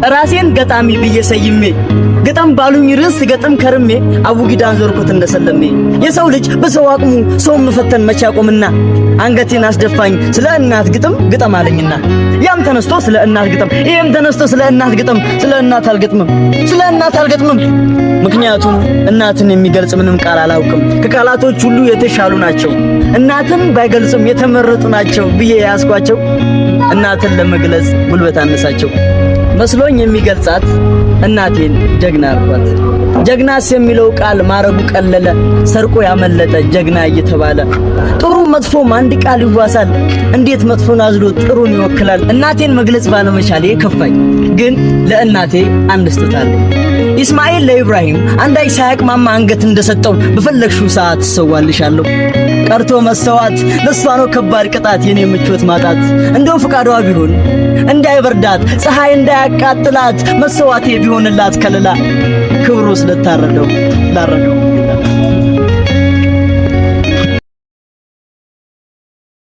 ራሴን ገጣሚ ብዬ ሰይሜ ገጣም ባሉኝ ርዕስ ገጥም ከርሜ አቡጊዳን ዞርኩት እንደሰለሜ የሰው ልጅ በሰው አቅሙ ሰው መፈተን መቻቆምና አንገቴን አስደፋኝ ስለ እናት ግጥም አለኝና ያም ተነስቶ ስለ እናት ግጥም ይሄም ተነስቶ ስለ እናት ግጥም ስለ እናት አልገጥምም ምክንያቱም እናትን የሚገልጽ ምንም ቃል አላውቅም ከቃላቶች ሁሉ የተሻሉ ናቸው እናትን ባይገልጽም የተመረጡ ናቸው ብዬ ያስኳቸው እናትን ለመግለጽ ጉልበት አነሳቸው መስሎኝ የሚገልጻት እናቴን ጀግና አርኳት ጀግናስ የሚለው ቃል ማረጉ ቀለለ ሰርቆ ያመለጠ ጀግና እየተባለ ጥሩ መጥፎም አንድ ቃል ይዋሳል እንዴት መጥፎን አዝሎ ጥሩን ይወክላል እናቴን መግለጽ ባለመቻሌ ከፋኝ ግን ለእናቴ አንድ ስተታለሁ ኢስማኤል ለኢብራሂም አንድ አይሳቅ ማማ አንገት እንደሰጠው በፈለግሽው ሰዓት ሰዋልሻለሁ ቀርቶ መሰዋት ለሷ ነው ከባድ ቅጣት የኔ ምቾት ማጣት እንደው ፍቃዷ ቢሆን እንዳይበርዳት ፀሐይ እንዳያቃጥላት መሰዋቴ ቢሆንላት ከለላ ክብሩ ስለታረደው ላረደው